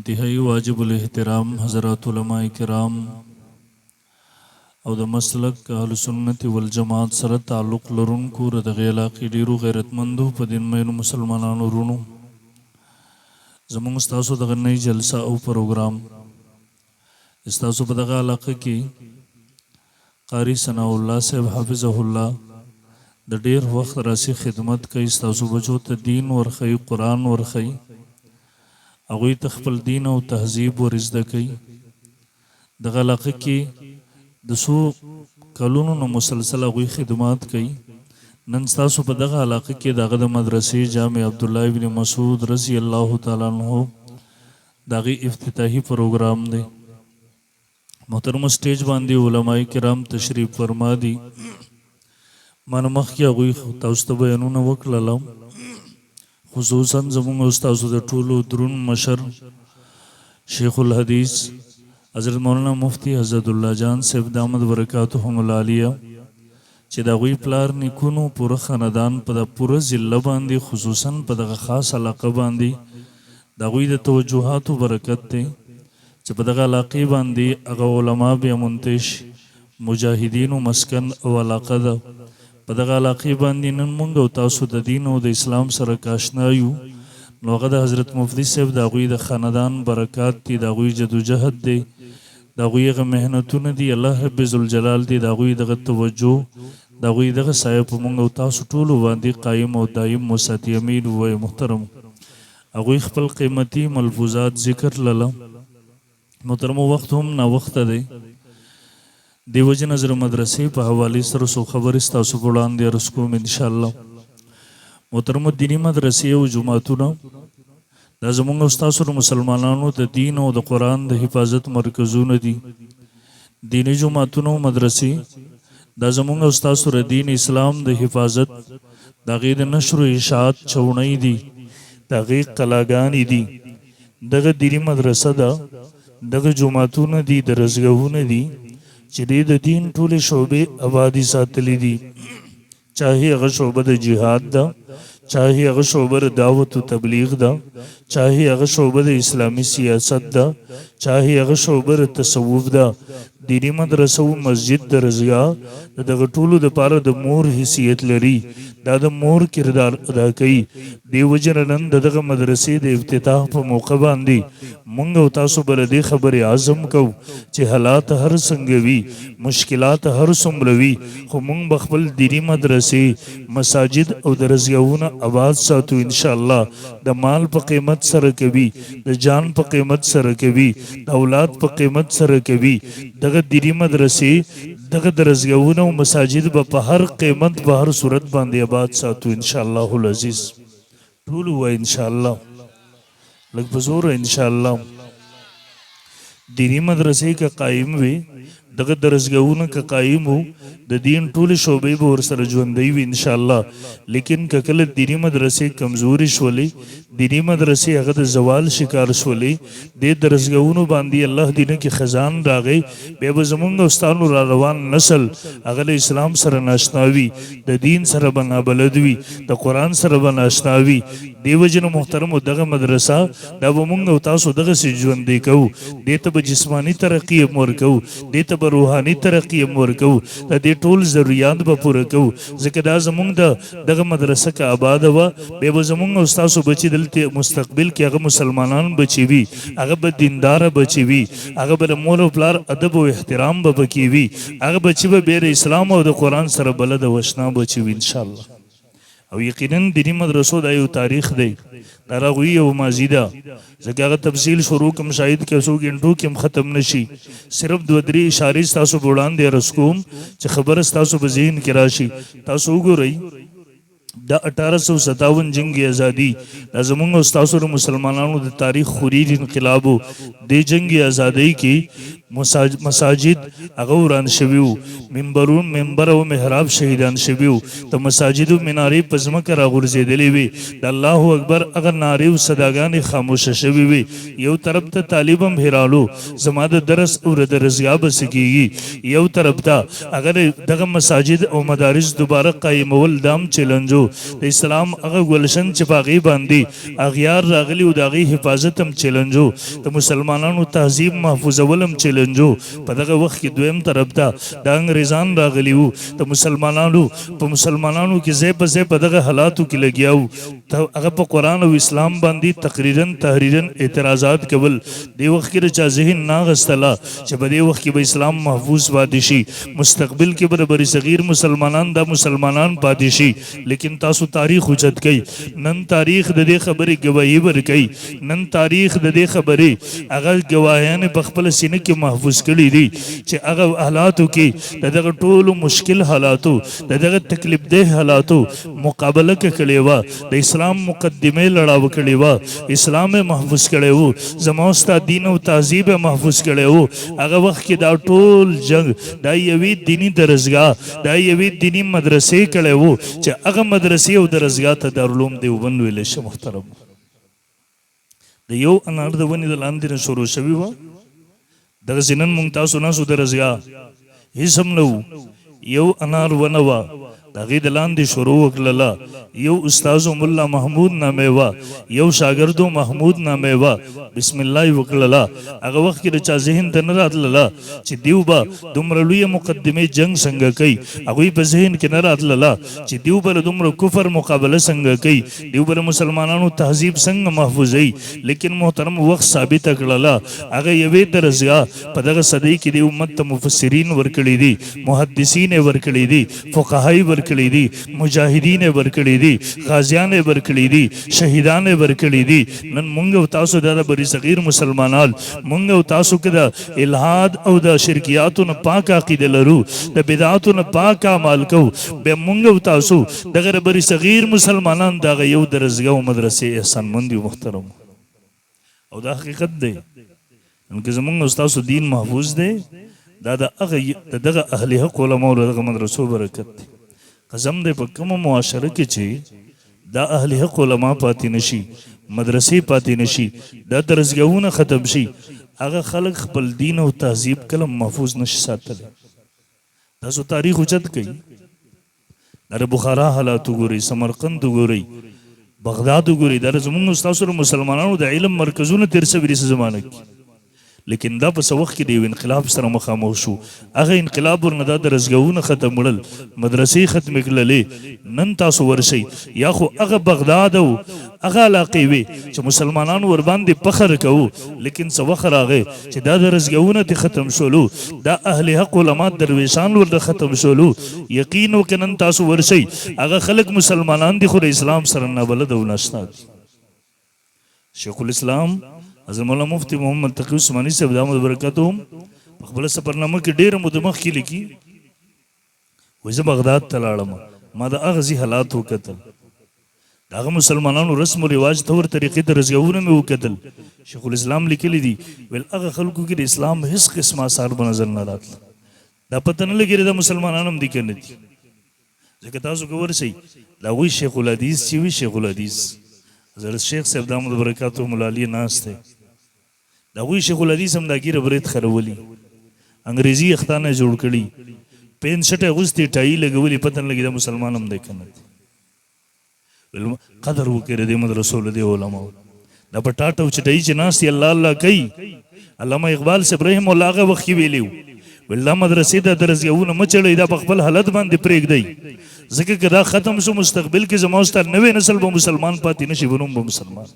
انتہائی واجب الاحترام حضرات علماء کرام او د مسلک اهل سنت والجماعت سره تعلق لرونکو د دغې علاقې ډېرو غیرتمندو په دین مینو مسلمانانو وروڼو زموږ ستاسو دغه نوې جلسه او پروګرام ستاسو په دغه علاقه کې قاری ثناء الله صاحب حافظه الله د ډېر وخت راسي خدمت کوي ستاسو بچو ته دین ورښیي قرآن ورښیي هغوی ته خپل دین او تهذیب ور زده کوي دغه علاقه کې د څو کلونو نه مسلسل هغوی خدمات کوي نن ستاسو په دغه علاقه کې د هغه د مدرسې جامع عبدالله ابن مسعود رضی الله تعالی عنه د هغې افتتاحي پروګرام دی محترم سټیج باندې علماء کرام تشریف فرما دي ما نه مخکې هغوی تاسو ته بیانونه وکړله خصوصا زموږ استاسو د ټولو درون مشر شیخ الحدیث حضرت مولانا مفتی حضرت الله جان صاحب دامت برکاتهم العالیه چې د هغوی پلار نیکونو پوره خاندان په د پوره ضلع باندې خصوصا په دغه خاص علاقه باندې د هغوی د توجهاتو برکت دی چې په دغه علاقې باندې هغه علما بیا منتش مجاهدینو مسکن او علاقه ده په دغه علاقې باندې نن موږ او تاسو د دین او د اسلام سره کاشنا یو نو هغه د حضرت مفتی صاحب د هغوی د خاندان برکات دي د هغوی جدوجهد دی د هغوی هغه محنتونه دي الله رب ذوالجلال دی د هغوی دغه توجه د هغوی دغه سایه په موږ او تاسو ټولو باندې قایم او دایم وساتي امین ووایه محترم هغوی خپل قیمتي ملفوظات ذکر لله محترمو وخت هم ناوخته دی دیو جن نظر مدرسې په حوالې سره څو خبرې ستاسو په وړاندې عرض کوم انشاءالله محترمو دیني مدرسې او جوماتونه دا زموږ او ستاسو د مسلمانانو د دین او د قرآن د حفاظت مرکزونه دي دیني جوماتونه او مدرسې دا زموږ او ستاسو د دین اسلام د حفاظت د هغې د نشر و اشاعت چوڼۍ دي د هغې قلاګانې دي دغه دیني مدرسه ده دغه جوماتونه دي درسګاهونه دي چې د دین ټولې شعبې آبادي ساتلې دي چاهي هغه شعبه د جهاد ده چاهي هغه شعبه د دعوت و تبلیغ ده چاهي هغه شعبه د اسلامي سیاست ده چاهي هغه شعبه د تصوف ده دیني مدرسه و مسجد د رضګاه د دغه ټولو دپاره د مور حیثیت لري دا د مور کردار ادا کوي دې وجې نه نن د دغه مدرسې د افتتاح په موقع باندې موږ او تاسو به له دې خبرې عزم کوو چې حالات هر څنګه وي مشکلات هر څومره وي خو موږ به خپل دیني مدرسې مساجد او درسګاهونه آباد ساتو انشاءالله د مال په قیمت سره کوي د جان په قیمت سره کوي د اولاد په قیمت سره کوي دغه دیني مدرسې دغه درسګاهونه او مساجد به په هر قیمت په هر صورت باندې آباد ساتو انشاءالله العزیز ټول ووایه انشاءالله لږ په زوره انشاءالله دیني مدرسې که قایم وي دغه درسګاهونه که قایم وو د دین ټولې شعبې به ورسره ژوندی وي انشاءالله لیکن که کله دیني مدرسې کمزوري شولې دیني مدرسې هغه د زوال شکار شولې دې درسګاهونو باندې الله دینه کې خزان راغی بیا به زمونږ استانو را روان نسل هغه له اسلام سره ناشنا وي د دین سره به نابلد وي د قرآن سره به ناشنا وي دې وجې نه محترمو دغه مدرسه دا به مونږ او تاسو دغسې ژوندی کوو دې ته به جسماني ترقي هم ورکوو دې ته به روحاني ترقي هم ورکوو د دې ټول ضروریات به پوره کوو ځکه دا زمونږ دغه مدرسه که آباده وه بیا به زمونږ او ستاسو بچي دلته مستقبل کې هغه مسلمانان بچي وي هغه به دینداره بچي وي هغه به د مور او پلار ادب او احترام به پکې وي هغه بچي به بیا د اسلام او د قرآن سره بلد او اشنا بچي وي انشاءالله او یقینا دیني مدرسو دا یو تاریخ دی دا هغوی یو ماضي ده ځکه هغه تفصیل شروع کوم شاید که څو ګنټو کې هم ختم نشي صرف دوه درې اشارې ستاسو په وړاندې عرض کوم چې خبره ستاسو په ذهن کې راشي تاسو وګورئ دا 1857 جنگ ازادي دا زمونږ او ستاسو د مسلمانانو د تاریخ خورید انقلاب و دې جنگ ازادۍ کې مساجد هغه وران شوي وو منبر او محراب شهیدان شوي وو د مساجدو منارې په ځمکه راغورځېدلې وې د الله اکبر هغه نارې او صداګانې خاموشه شوي وې یو طرف ته طالب هم هرالو زما د درس او د رضیا بس کېږي یو طرف ته هغه دغه مساجد او مدارس دوباره قایمول دام چیلنجو چلنجو د اسلام هغه ګلشن چې په هغې باندې اغیار راغلي او د هغې حفاظت هم چلنجو د مسلمانانو تهذیب محفوظول هم چلنجو په دغه وخت کې دویم طرف ته د انګریزان راغلي وو د مسلمانانو کې ځای په ځای په دغه حالاتو کې لګیا وو هغه په قرآن او اسلام باندې تقریرا تحریرا اعتراضات کول دې وخت کې د چا ذهن نه اخیستله چې په دې وخت کې به اسلام محفوظ پاتې شي مستقبل کې به د بر صغیر مسلمانان دا مسلمانان پاتې شي لیکن تاسو تاریخ اوچت کوي نن تاریخ د دې خبرې ګواهي ورکوي نن تاریخ د دې خبرې هغه ګواهیان په خپل سینه کې محفوظ کړي دي چې هغه حالاتو کې د دغه ټولو مشکل حالاتو د دغه تکلیف ده حالاتو مقابله کړې وه د اسلام مقدمه لړاو کړې وه اسلام محفوظ کړی وو زما ستا دین او تهذیب محفوظ کړی وو هغه وخت کې دا ټول جنگ دا یوې دیني درسګاه دا یوې دیني مدرسې کړی وو چې هغه مدرسې او درسګاه ته دارالعلوم دیوبند ویلی شه محترم د یو انار د ونې د لاندې نه شروع شوي وه دغسې نن مونږ تاسو ناسو درسګاه هېڅ هم نه وو یو انار ونه وه د هغې د لاندې شروع وکړله یو استازو ملا محمود نامې وه یو شاګردو محمود نامې وه بسم الله یې وکړله هغه وخت کې د چا ذهن ته نه راتلله چې دیو به دومره لویه مقدمې جنګ څنګه کوي هغوی په ذهن کې نه راتلله چې دیو به له دومره کفر مقابله څنګه کوي دیو به د مسلمانانو تهذیب څنګه محفوظوي لیکن محترم وخت ثابته کړله هغه یوې درسګاه په دغه صدۍ کې د امت ته مفسرین ورکړي دي محدثین یې ورکړي دي فقها یې ورکړي دي مجاهدین یې ورکړي دي غازیان یې ورکړي دي شهیدان یې ورکړي دي نن مونږ او تاسو د بری صغیر مسلمانان مونږ او تاسو کې د الحاد او د شرکیاتو نه پاک عقیده لرو د بدعاتو نه پاک اعمال کوو بیا مونږ او تاسو دغه بری صغیر مسلمانان دغه یو درسګاه او مدرسې احسانمند یو محترم او دا حقیقت دی که زمونږ او تاسو دین محفوظ دی دا دغه اهل حق علماو دغه مدرسو برکت دی قسم دی په کومه معاشره کې چې دا اهل حق علما پاتې نشي مدرسې پاتې نشي دا درسګاهونه ختم شي هغه خلک خپل دین او تهذیب کله محفوظ نشي ساتلی تاسو تاریخ اوچت کوي دا بخارا حالات وګورئ سمرقند وګورئ بغداد وګورئ دا زموږ ستاسو مسلمانانو د علم مرکزونه تېر سوي دي زمانه کې لیکن دا په وخت کې د یو انقلاب سره مخامخ شو هغه انقلاب ورنه دا درسګاهونه ختم کړل مدرسې ختمې کړلې نن تاسو ورشئ یا خو هغه بغداد او هغه علاقې وې چې مسلمانانو ورباندې فخر کوو لیکن څه وخت راغی چې دا درسګاهونه ترې ختم شولو دا اهل حق علما درویشان ورته ختم شولو یقین وکړه نن تاسو ورشئ هغه خلک مسلمانان دي خو د اسلام سره نابلد او ناشنا دي شیخ الاسلام حضرت مولانا مفتی محمد تقی عثماني صاحب دامت برکاتهم په خپله سفرنامه کې ډېره موده مخکې لیکي وایي زه بغداد ته لاړم ما د هغه ځي حالات وکتل د هغه مسلمانانو رسم و رواج طور طریقې درسګاهونه مې وکتل شیخ الاسلام لیکلی دي ویل هغه خلکو کې د اسلام هېڅ قسمه اثار په نظر نه راتله دا پته نه لګېږي د مسلمانان هم دي که نه دي ځکه تاسو که ورسئ د هغوی شیخ الحدیث چې وي شیخ الحدیث حضرت شیخ صاحب دامت برکاتو ملالی ناست دی د هغوی شیخ الحدیث هم دا ګیره برید خرولي انګریزي اختانه جوړ کړي پین شټ اغوستي ټایي لګولي پته نه لګي دا مسلمان هم دی که نه دی قدر وکړئ د مدرسو له دې علماو دا په ټاټ او چټایي چې ناست دي الله الله کوي علامه اقبال صاحب رحم الله هغه وخت کې ویلي ویل دا مدرسې دا درسګاهونه مه چړئ دا په خپل حالت باندې پرېږدئ ځکه که دا ختم شو مستقبل کې زما ستا نوی نسل به مسلمان پاتې نشي بنوم به مسلمان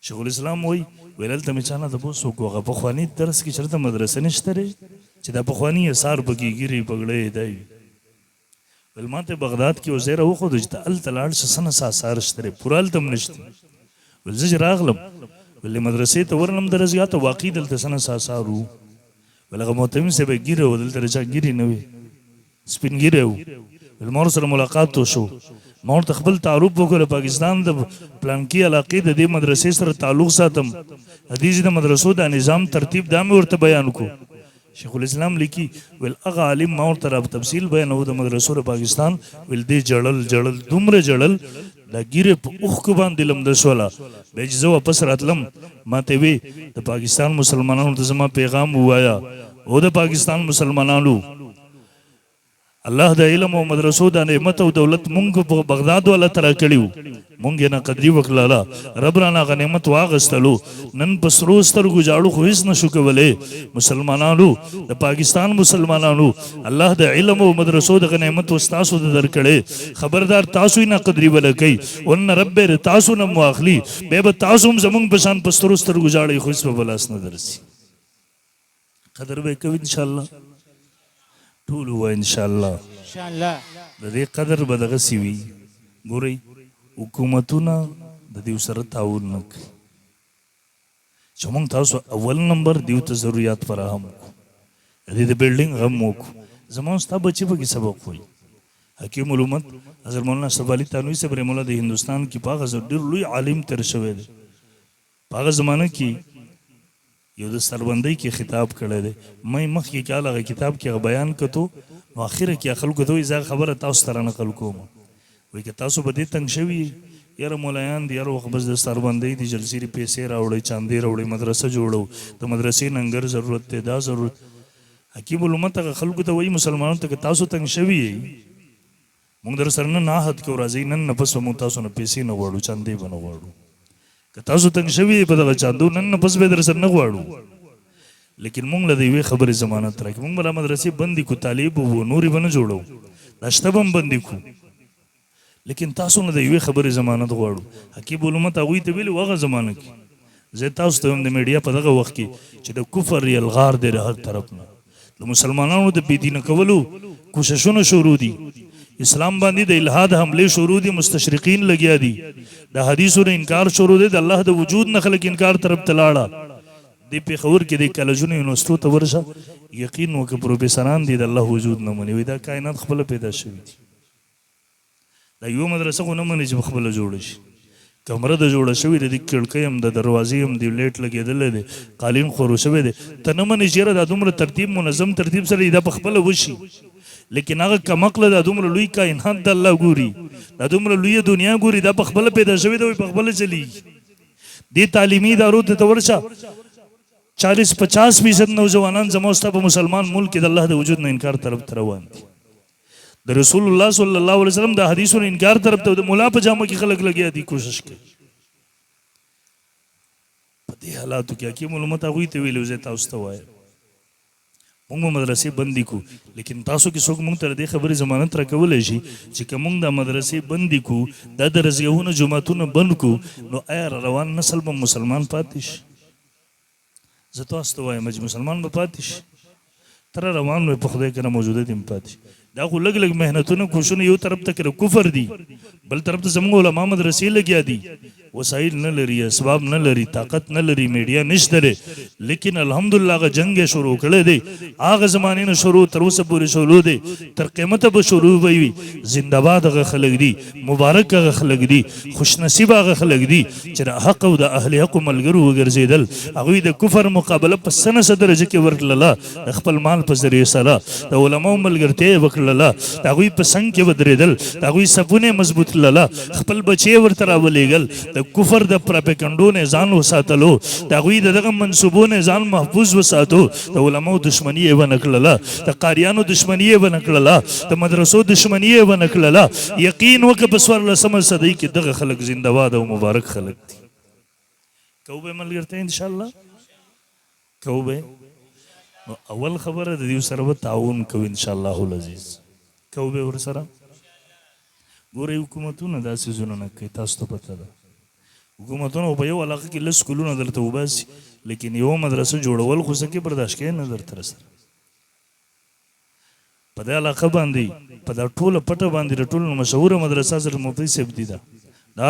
شیخ الاسلام وایي ویل هلته مې چا نه تپوس وکړو هغه پخواني درس کې چېرته مدرسه نشته دی چې دا پخواني اثار پکې ګیرې پګړۍ دی ویل ما ته بغداد کې یو ځای راوښودو چې ته هلته لاړ شه څه نه څه اثار شته دی پوره هلته هم نشته ویل زه چې راغلم ویل مدرسې ته ورنم درسګاه ته واقعي دلته څه نه څه اثار وو ویل هغه محتمي صاحب یې ګیره وه دلته د چا ګیرې نه وې سپین ګیری وو ویل ما ورسره ملاقات وشو ما ورته خپل تعارف وکړ پاکستان د پلانکي علاقې د دې مدرسې سره تعلق ساتم حدیث د مدرسو د نظام ترتیب دا مې ورته بیان کو شیخ الاسلام لیکي ویل هغه عالم ما ورته را تفصیل بیانو د مدرسو د پاکستان ویل دې جړل دومره جړل دا ګیرې په اوښکو باندې لمده شوله بیا چې زه واپس راتلم ما ته وی د پاکستان مسلمانانو ته زما پیغام ووایه او د پاکستان مسلمانانو الله د علم او مدرسو د نعمت او دولت مونږ په بغداد ولا تر کړیو مونږ نه قدرې وکړه رب رانا غنیمت واغستلو نن په سرو سترګو جاړو خو هیڅ نشو کولای مسلمانانو د پاکستان مسلمانانو الله د علم او مدرسو د غنیمت واستاسو د درکړې خبردار تاسو نه قدرې ولکې ون رب تاسو نه مواخلی به تاسو زمونږ په شان په سرو سترګو جاړي خو هیڅ په بلاس نه درسي قدر به کوي ان شاء الله ټول و ان شاء الله د دې قدر به دغه سی وي ګورئ حکومتونه د دې سره تعاون نه کوي چې موږ تاسو اول نمبر دیو ته ضرورت فراهم کړو د دې بلډینګ هم وکړو زموږ ستا بچي به کې سبق وایي حکیم علومت حضرت مولانا اشرف علي تانوي صاحب رحمه الله د هندوستان کې په هغه ډېر لوی عالم تیر شوی دی په هغه زمانه کې یو د سربندۍ کې خطاب کړی دی مې مخکې کال هغه کتاب کې هغه بیان کړو نو اخره کې خلکو ته وایي زه خبره تاسو ته رانقل کوم وایي که تاسو به دې تنګ شوي یاره مولایان دي هر وخت بس د سربندۍ دي جلسې پیسې راوړئ چاندې راوړئ مدرسه جوړو د مدرسې ننګر ضرورت دی دا ضرورت حکیم علومت هغه خلکو ته وایي مسلمانانو ته که تاسو تنګ شوي یې موږ در سره نه عهد کوو راځئ نن نه پس به موږ تاسو نه پیسې نه غواړو چاندې به نه غواړو که تاسو تنګ شوي په دغه چاندو نن نه پس به در سره نه غواړو لیکن مونږ له د یوې خبرې ضمانت راکړي مونږ به دا مدرسې بندې کړو طالب وو نورې به نه جوړو دا شته به هم بندې کړو لیکن تاسو نه د یوې خبرې ضمانت غواړو حکیم علومت هغوی ته ویلي هغه زمانه کې زه تاسو ته وایم د میډیا په دغه وخت کې چې د کفر یلغار دی د هر طرف نه د مسلمانانو د بېدینه کولو کوششونه شروع دي اسلام باندې د الحاد حملې شروع دي مستشرقین لګیا دي د حدیثو نه انکار شروع دی د الله د وجود نه خلک انکار طرف ته لاړه د پېښور کې د کالجونو یونیورسټو ته ورشه یقین وکړه پروفیسران دي د الله وجود نه مني وایي دا کائنات خپله پیدا شوي دي دا یوه مدرسه خو نه مني چې خپله جوړه شي کمره د جوړه شوې د دې کړکۍ هم د دروازې هم د لیټ لګېدلی دی قالین خورو شوی دی ته نه منې چې یاره دا دومره ترتیب منظم ترتیب سره دا په خپله وشي لیکن هغه کمقله دا دومره لوی کائنات د الله ګوري دا دومره لویه دنیا ګوري دا په خپله پیدا شوې ده وایي په خپله چلیږي دې تعلیمي ادارو ته ورشه 40-50% نوجوانان زموږ ستا په مسلمان ملک کې د الله د وجود نه انکار طرف ته روان دي د رسول الله صلی الله علیه وسلم د حدیثونو انکار طرف ته د مولا په جامه کې خلک لګیا دي کوشش کوي په دې حالاتو کې حکیم علومت هغوی ته ویلي زه تاسو ته وایم موږ به مدرسې بندې کړو لیکن تاسو کې څوک موږ ته د دې خبرې ضمانت راکولی شي چې که موږ دا مدرسې بندې کړو دا د رضیهونه جوماتونه بند کړو نو آیا روان نسل به مسلمان پاتې شي زه تاسو ته وایم چې مسلمان به پاتې شي تر روان وي په خدای کنه موجوده دي پاتې شي دا خو لږ لږ محنتونه کوشونه یو طرف ته کړه کفر دي بل طرف ته زموږ علما مدرسې لګیا دي وسایل نه لري اسباب نه لري طاقت نه لري میډیا نشته دی لیکن الحمدلله هغه جنګ یې شروع کړی دی هغه زمانې نه شروع تر اوسه پورې شروع دی تر قیامته به شروع به وي زنده‌باد هغه خلک دي مبارک هغه خلک دي خوشنصیب هغه خلک دي چې د حق او د اهل حق ملګرو وګرځېدل هغوی د کفر مقابله په څه نه څه درجه کې ورکړله د خپل مال په ذریعې سره د علماو ملګرتیا یې وکړله د هغوی په څنګ کې ودرېدل د هغوی صفونه مضبوط لله خپل بچی ورته راولېږل د کفر د پراپګنډو نه ځان وساتلو د هغوی د دغه منصوبو نه ځان محفوظ وساتو د علماو دشمني یې ونه کړله د قاریانو دشمني یې ونه کړله د مدرسو دشمني یې ونه کړله یقین وکړه په 14مه صدۍ کې دغه خلک زنده‌باد او مبارک خلک دي کوو به ملګرتیا انشاءالله کوو به نو اول خبره د دې سره به تعاون کوو انشاءالله العزیز کوو به ورسره ګورئ حکومتونه دا څیزونه نه کوي تاسو ته پته ده حکومتونه په یو علاقه کې لس سکولونه درته وباسي لیکن یوه مدرسه جوړول خو څه کې برداشت کوي نه درته سره په دې علاقه باندې په دا ټوله پټه باندې د ټولو مشهوره مدرسه حضرت مفتي صاحب دي دا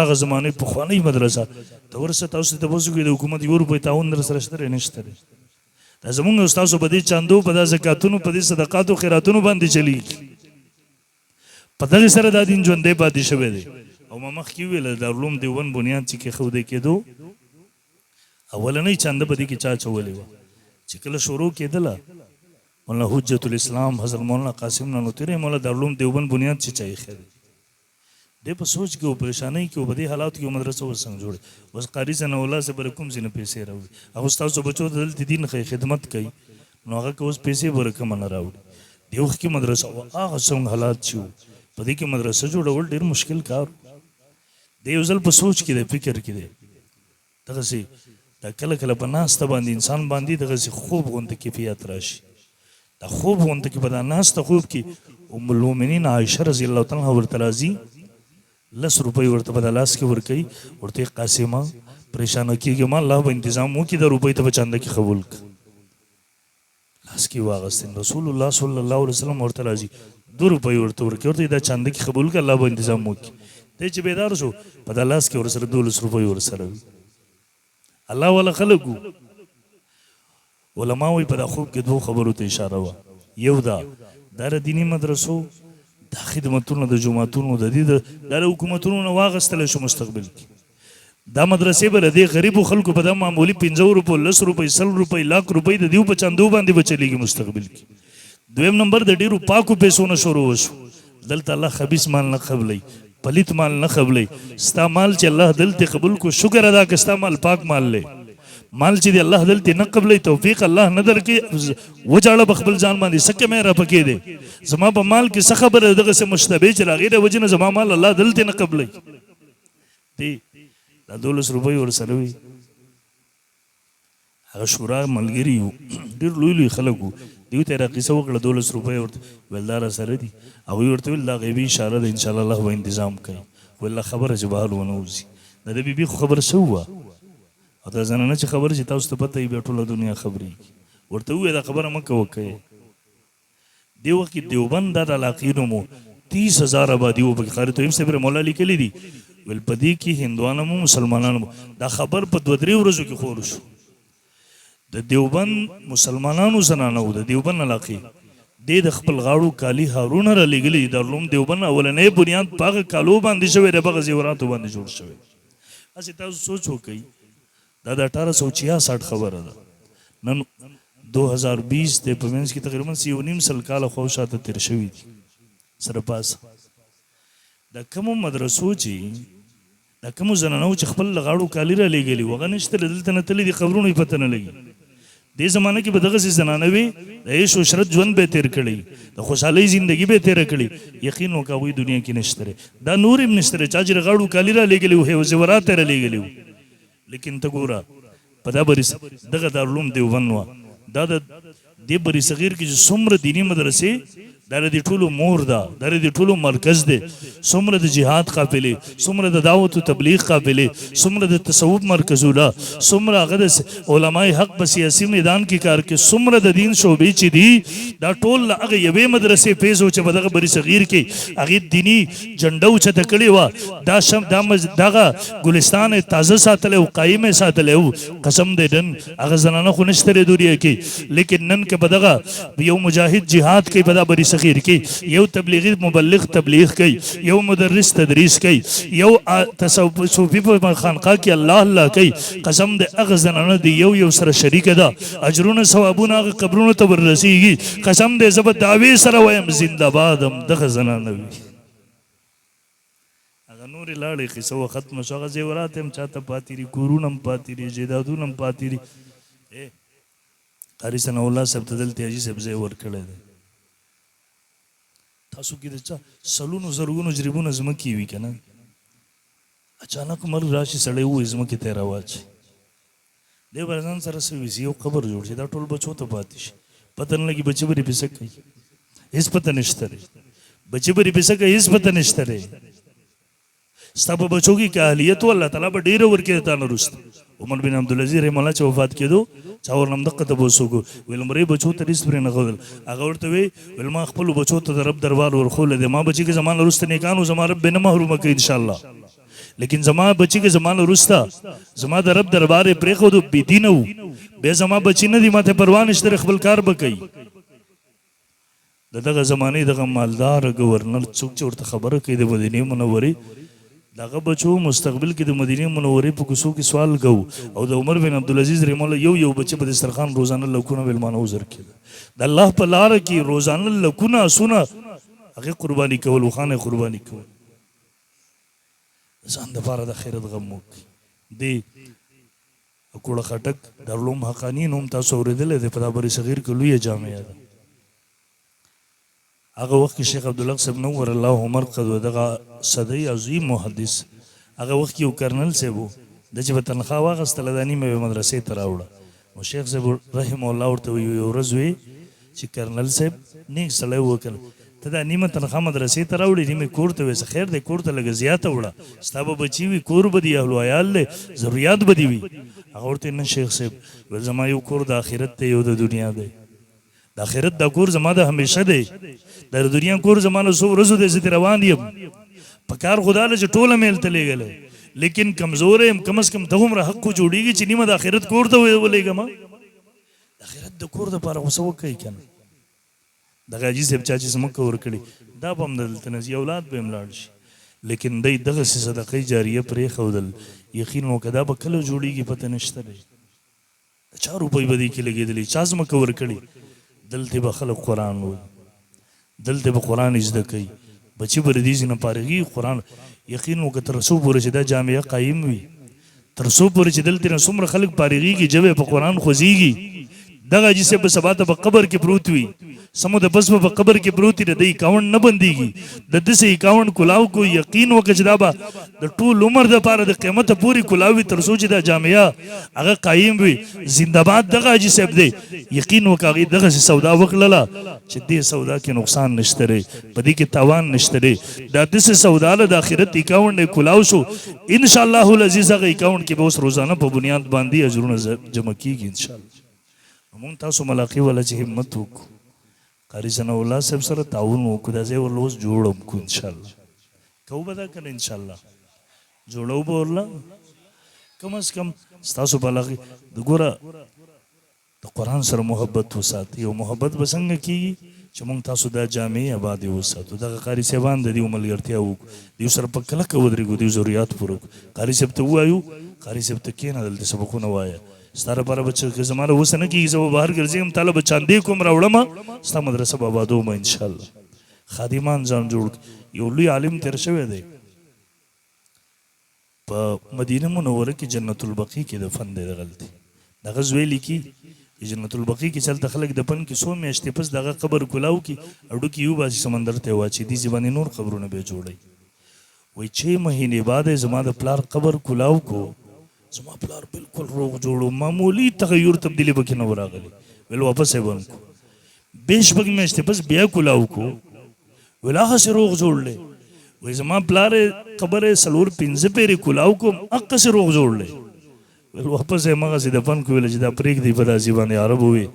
هغه زمانې پخوانۍ مدرسه ته ورسه تاسو ته تپوس کوي د حکومت یو روپۍ تعاون در سره شته نشته دی دا زمونږ استادو په دې چاندو په دا زکاتونو په دې صدقاتو خیراتونو باندې چلیږي په دغې سره دا دین ژوندی پاتې شوی دی او ما مخکې وویل دارالعلوم دیوبند بنیاد چې کېښودی کېدو اولنۍ چانده په دې کې چا اچولې وه چې کله شروع کېدله مولانا حجت الاسلام حضرت مولانا قاسم نانوتي مولا دارالعلوم دیوبند بنیاد چې چا ایښی دی دی په سوچ کې و پریشانۍ کې و په دې حالاتو کې مدرسه اوس څنګه جوړې اوس قاري ثناءالله صاحب به کوم ځای نه پیسې راوړي هغه ستاسو بچو ته دلته دین ښیي خدمت کوي نو هغه که اوس پیسې به کومه نه راوړي دی وخت کې مدرسه وه هغه څنګه حالات چې وو په دې کې مدرسه جوړول ډېر مشکل کار دی یو ځل په سوچ کې دی فکر کې دی دغسې دا کله کله په ناسته باندې انسان باندې دغسې خوب غونته کیفیت راشي دا خوب غونته کې په دا ناسته خوب کې ام المؤمنین عایشه رضی الله تعالی عنها ورته راځي 10 روپۍ ورته په لاس کې ورکوي ورته قاسمه پریشانه کېږي ما الله به انتظام وکړي دا روپۍ ته په چانده کې قبول کړه لاس کې واغستې رسول الله صلی الله علیه وسلم ورته راځي 2 روپۍ ورته ورکوي ورته دا چانده کې قبول کړه الله به انتظام وکړي دی چې بیدار شو په دا لاس کې ورسره 12 روپۍ ورسره وي الله والا خلق علما وایي په دا خوب کې 2 خبرو ته اشاره وه یو دا د دیني مدرسو دا خدمتونه د جوماتونو د دې د حکومتونو نه واغستلی شو مستقبل کې دا مدرسې به د دې غریبو خلکو په دا معمولي 15 روپۍ 10 روپۍ 100 روپۍ لاک روپۍ د دیو په چاندو باندې به چلیږي مستقبل کې دویم نمبر د ډېرو پاکو پیسو نه شروع وشو دلته الله خبیث مال نه قبلوي پلیت مال نه قبلوي ستا مال چې الله دلته قبول کو شکر ادا که ستا مال پاک مال لې مال چې دی الله دلته نه قبلوي توفیق الله نه درکړي وجاړه په خپل ځان باندې څه کمی را پکې دی زما په مال کې څه خبره دغسې مشتبه چې د هغې د وجې نه زما مال الله دلته نه قبلوي دی دا 12 روپۍ ورسره وي هغه شورا ملګري وو ډېر لوی لوی خلک وو دیو ته یې راقیصه وکړه 12 روپۍ ورته ویل دا راسره دي هغوی ورته ویل دا غیبي اشاره ده انشاءالله الله به انتظام کوي ویل دا خبره چې بهر ونه وځي د ده بیبي خو خبره څه ووه او دا زنانه چې خبره چې تاسو ته پته وي بیا ټوله دنیا خبرېږي ورته ووایه دا خبره مه کوه کوې دې وخت کې دیوبند دا د علاقې نوم و 30,000 آبادي و پکې قاري تویم صاحب رحمه الله لیکلي دي ویل په دې کې هندوانو مو مسلمانانو مو دا خبر په 2-3 ورځو کې خور شو د دیوبند مسلمانانو زنانه و د دیوبند علاقې دې د خپل غاړو کالي هارونه را لېږلي دارالعلوم دیوبند اولنی بنیاد په هغه کالو باندې شوی دی په هغه زیوراتو باندې جوړ شوی هسې تاسو سوچ وکئ دا د 1866 خبره ده نن 2020 دی په منځ کې تقریبا 9.5 کاله خو شاته تېر شوي دي سره پاسه د کومو مدرسو چې د کومو زنانو چې خپل غاړو کالي را لېږلي وو هغه نشته دلته نه تللي دي خبرونو یې پته نه لګي دې زمانه کې به دغسې زنانه وي د عیش و عشرت ژوند به یې تېر کړی د خوشحالۍ زندګي به یې تېره کړې یقین وکړه هغوی دنیا کې نشته دی دا نور هم نشته دی چا چې غاړو کالي را لېږلي وو زیورات یې را لېږلي وو لیکن ته ګوره په دا بری دغه دارالعلوم دیوبند وه دا د دې بری صغیر کې چې څومره دیني مدرسې دا د ټولو مور ده دا د ټولو مرکز دی څومره د جهاد قافلې څومره د دعوت و تبلیغ قافلې څومره د تصوف مرکزونه څومره هغه د علماء حق په سیاسي میدان کې کار کې څومره د دین شعبې چې دي دا ټول له هغه یوې مدرسې فیض و چې په دغه بری صغیر کې هغې دیني جنډه اوچته کړې وه دغه ګلستان یې تازه ساتلی و قایم یې ساتلی و قسم دی نن هغه زنانه خو نشته دی دنیا کې لیکن نن که په دغه یو مجاهد جهاد کوي په دا بری صغیر کې یو تبلیغي مبلغ تبلیغ کوي یو مدرس تدریس کوي یو صوفي په خانقاه کې الله الله کوي قسم د هغه زنانه د یو سره شریکه ده اجرونه ثوابونه هغه قبرونو ته وررسېږي قسم دی زه به دعوې سره وایم زنده باد همدغه زنانه وي هغه نورې لاړې قصه وه ختمه شو هغه زیورات هم چاته پاتې دي کورونه هم پاتې دي جایدادونه هم پاتې دي قاري ثناء الله صاحب ته دلته حاجي صاحب ځای ورکړی دی تاسو کې د چا سلونو زرګونو جریبونه ځمکې وي که نه اچانک مرګ راشي سړی ووایي ځمکې ته یې راواچوي دی به ځان سره څه ویسي یو قبر جوړ شي دا ټول بچو ته پاتې شي پته نه لګي بچه به یې پیسه کوي هېڅ پته نشته دی بچه به یې پیسه کوي هېڅ پته نشته دی ستا په بچو کې که اهلیت و الله تعالی به ډېره ورکړي تا نه وروسته عمر بن عبدالعزیز رحم الله چې وفات کېدو چا ورنه همدقه تپوس وکړو ویل مرۍ بچو ته هېڅ پرې نه ښودل هغه ورته وی ویل ما خپلو بچو ته د رب دربار ورښولی دی ما بچي کې زما نه وروسته نیکان و زما رب به نه محرومه کوي انشاءالله لیکن زما بچي کې زما نه وروسته زما د رب دربار یې پرېښودو بېدینه و بیا زما بچي نه دي ما ته پروا نشته خپل کار به کوي د دغه زمانې دغه مالدار ګورنر څوک چې ورته خبره کوي د مدینې منورې دغه بچو مستقبل کې د مدینې منورې په کوڅو کې سوال کوو او د عمر بن عبدالعزیز رحمه الله یو بچه په دسترخوان روزانه لکونه مېلمانه وزر کېده د الله په لاره کې روزانه لکونه اسونه هغې قرباني کول وخانه قرباني کول ځان دپاره د خیرت غم وکړي دې کوړه خټک دارالعلوم حقاني نوم تاسو اورېدلی دی په دا بر صغیر کې لویه جامعه ده هغه وخت کې شیخ عبدالحق صاحب نور الله مرقد دغه صدی عظیم محدث هغه وخت کې یو کرنل صاحب و د چې به تنخواه واخیستله دا نیمه به مدرسې ته راوړه نو شیخ صاحب رحمه الله ورته وایي یو ورځ وی چې کرنل صاحب نیک سړی و که ته دا نیمه تنخواه مدرسې ته راوړې نیمه کور ته وایي خیر دی کور ته لږه زیاته وړه ستا به بچي وي کور به دي اهل و عیال دی ضروریات به دي وي هغه ورته نه شیخ صاحب ویل زما یو کور د آخرت دی یو د دنیا دی د آخرت دا کور زما د همیشه دی د دنیا کور زما له څو ورځو دی زه ترې روان یم په کار خدا له چې ټوله میل ته لیږلی لیکن کمزور یم کم از کم ته هومره حق خو جوړېږي چې نیمه د آخرت کور ته ولېږم د آخرت د کور دپاره خو څه وکوئ که نه دغه حاجي صاحب چا چې ځمکه ورکړي دا به هم دلته نه ځي اولاد به یې هم لاړ شي لیکن دی دغسې صدقې جاریه پرېښودل یقین وکړه دا به کله جوړېږي پته نشته دی د چا روپۍ به دې کې لګېدلې چا ځمکه ورکړي دلته به خلک قرآن وایي دلته به قرآن زده کوي بچي به د دې ځای نه فارغېږي قرآن یقین وکړه تر څو پورې چې دا جامعه قایم وي تر څو پورې چې دلته نه څومره خلک فارغېږي ژبه په قرآن خوځېږي دغه حاجي صاحب به سبا ته په قبر کې پروت وي سمو د بس په قبر کې پروت وي د ده اکاونټ نه بندېږي د داسې اکاونټ کلاو کو یقین وکړه چې دا به د ټول عمر دپاره د قیامته پورې کلاو وي تر څو چې دا جامعه هغه قایم وي زنده‌باد دغه حاجي صاحب دی یقین وکړه هغې دغسې سودا وکړله چې دې سودا کې نقصان نشته دی په دې کې تاوان نشته دی دا داسې سودا له د آخرت اکاونټ نه کلاو شو انشاءالله العزیز هغه اکاونټ کې به اوس روزانه په بنیاد باندې اجرونه جمع کېږي انشاءالله مونږ تاسو ملاقي والا چې همت وکړو قاري ثناء الله صاحب سره تعاون وکړو دا ځای ورله اوس جوړم کو انشاءالله کوو به دا که نه انشاءالله جوړو به ورله کم از کم ستاسو په علاقې د ګوره د قرآن سره محبت وساتئ او محبت به څنګه کېږي چې مونږ تاسو دا جامعې آبادې وساتو دغه قاري صاحبان د دې ملګرتیا وکړو دیو سره په کلکه ودرېږو دیو ضرورت پوره کړو قاري صاحب ته ووایو قاري صاحب ته کښېنه دلته سبقونه وایه ستا لپاره به چې زما له اوسه نه کېږي زه به بهر ګرځېږم تا له به چاندې کوم راوړمه ستا مدرسه به آبادوم انشاءالله خادمان ځان جوړ یو لوی عالم تېر شوی دی په مدینه منوره کې جنت البقیع کې دفن دی دغلته دغه زوی لیکي جنت البقیع کې چلته خلک دفن کې څو میاشتې پس دغه قبر کلاو کې اډوکې یوباسي سمندر ته واچي دې باندې نور قبرونه به جوړوي وایي 6 مهینې بعد زما د پلار قبر کلاو کو زما پلار بالکل روغ جوړو معمولی تغیر تبدیلی به کې نه ورغلی ویل واپس یې بند کو 20 میاشتې پس بیا کلاو کو ویل هغسې روغ جوړلی وایي زما پلار قبر یې 4-5 پیرې کلاو کو هغسې روغ جوړلی ویل واپس یې همغسې دفن کو ویل چې دا پرېږدئ په داسې باندې عرب ووي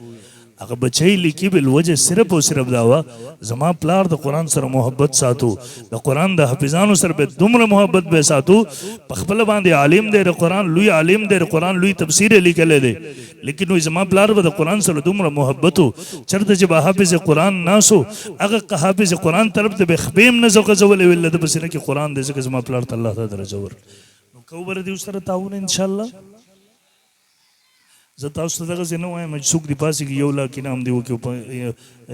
هغه بچی لیکي بل وجه صرف او صرف دا وه زما پلار د قرآن سره محبت ساتو د قرآن د حافظانو سره به دومره محبت به ساتو په خپله باندې عالم دی د قرآن لوی عالم دی د قرآن لوی تفسیر یې لیکلی دی لیکن وایي زما پلار به د قرآن سره دومره محبت و چېرته چې به حافظ قرآن ناسو هغه حافظ قرآن طرف ته به خپې هم نه غځولی ویل د په سینه کې قرآن دی ځکه زما پلار ته الله تعالی درجه ورکړي نو کوو به د دې سره تعاون انشاءالله زه تاسو ته دغسې نه وایم چې څوک دې پاسېږي 1 لاک انعام دې وکړي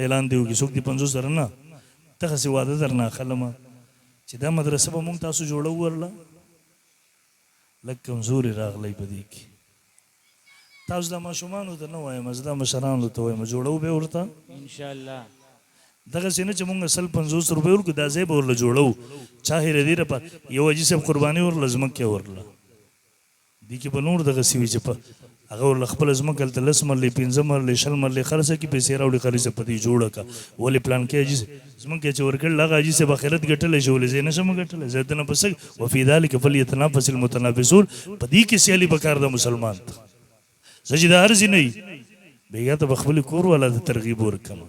اعلان دې وکړي څوک دې 50 زره نه دغسې واده درنه اخلمه چې دا مدرسه به مونږ تاسو جوړو ورله لږ کمزوري راغلی په دې کې تاسو دا ماشومانو ته نه وایم زه دا مشرانو ته وایم جوړو به ورته انشاءالله دغسې نه چې مونږ 150 روپۍ ورکړو دا ځای به ورله جوړو چاهې د دې لپاره یو حاجي صاحب قرباني ورله ځمکې ورله دې کې به نور دغسې وي چې په هغه ورله خپله ځمکه هلته 10 مرلې 15 مرلې 20 مرلې خرڅه کړي پیسې راوړي قاري صاحب په دې جوړه کړه ولې پلان کې حاجي ځمکې چې ورکړل هغه حاجي صاحب آخرت ګټلی شي ولې زه یې نشم ګټلی زه ته نه پس وفي ذلک فلیتنافس المتنافسون په دې کې سیالي پکار ده مسلمان ته زه چې د هر ځای نه وي بیا ته به خپل کور والا ته ترغیب ورکړم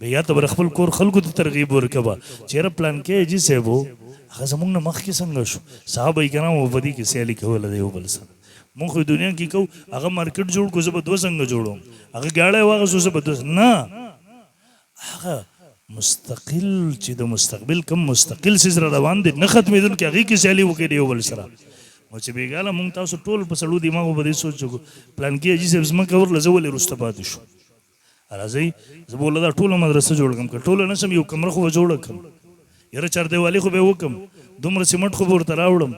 بیا ته به خپل کور خلکو ته ترغیب ورکوه چېرې پلان کې حاجي صاحب و هغه زموږ نه مخکې څنګه شو صحابه کرامو په دې کې سیالي کوله د یو بل سره مونږ خو دنیا کې کوو هغه مارکیټ جوړ کړو زه به 2 څنګه جوړوم هغه ګاډی واغستو زه به 2 نه هغه مستقل چې د مستقبل کم مستقل څیز را روان دی نه ختمېدونکي هغې کې سیالي وکړي د یو بل سره نو چې بېګاله مونږ تاسو ټول په سړو دماغو به دې سوچ وکړو پلان کې حاجي صاحب ځمکه ورله زه ولې وروسته پاتې شو راځئ زه به ورله دا ټوله مدرسه جوړه کړم که ټوله نه شم یو کمره خو به جوړه کړم یاره چاردیوالي خو به یې وکړم دومره سیمنټ خو به ورته راوړم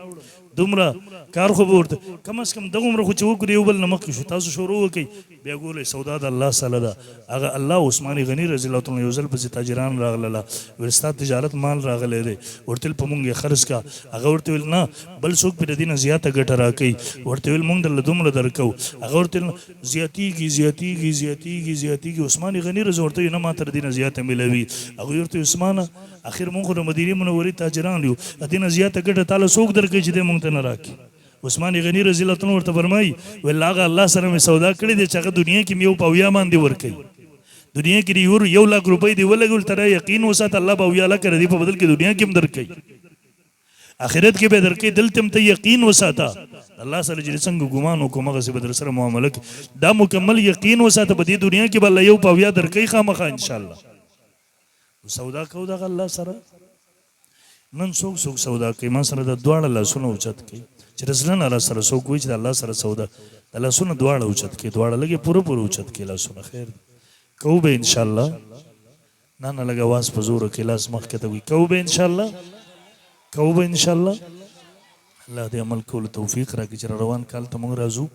دومره کار خو به ورته کم از کم دغومره خو چې وکړو یو بل نه مخکې شو تاسو شروع وکئ بیا ګورئ سودا د الله سره ده هغه الله عثمان غني رضی الله تعالی یو ځل پسې تاجران راغلله ویل ستا تجارت مال راغلی دی ورته ویل په مونږ یې خرڅ کا هغه ورته ویل نه بل څوک پرې د دې نه زیاته ګټه راکوي ورته ویل مونږ درله دومره درکوو هغه ورته ویل زیاتېږي عثمان غني رضی ورته ویل نه ما ته د دې نه زیاته میلوي هغوی ورته ویل عثمانه اخر مونږ خو د مدینې منورې تاجران یو د دې نه زیاته ګټه تاله څوک درکوي چې دی مونږ ته نه راکړي عثمان غني رضی الله عنه ورته فرمایي ویل هغه الله سره مې سودا کړې دی چې هغه دنیا کې مې یو پاویا باندې ورکوي دنیا کې دی 1 لک روپۍ دی ولګول تر یقین وسات الله پاویا لا کړی دی په بدل کې دنیا کې هم درکوي آخرت کې به درکوي دلته هم ته یقین وساته الله سره چې څنګه ګمان وکړو هغسې به در سره معامله کوي دا مکمل یقین وساته په دې دنیا کې به الله یو پاویا درکوي خامخا انشاءالله سودا کوو دغه الله سره نن څوک سودا کوي ما سره د دواړه لاسونه اوچت کوي چې رسولان الله سره څوک وایي چې د الله سره سودا د لاسونه دواړه اوچت کوي دواړه لږې پوره اوچت کوي لاسونه خیر کوو به انشاءالله نه لږ اواز په زوره کوي لاس مخکې ته وي کوو به انشاءالله الله دې عمل کولو توفیق راکړي چې روان کال ته موږ راځو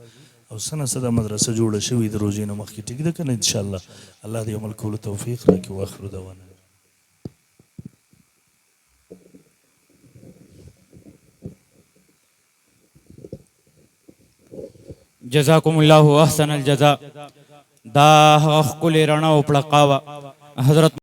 او څه نه څه د مدرسه جوړه شوې د روژې نه مخکې ټیک ده که نه انشاءالله الله دې عمل کولو توفیق راکړي واخر دعوانا جزاکم الله احسن الجزاء دا ښکلې رڼا او پړقا وه حضرت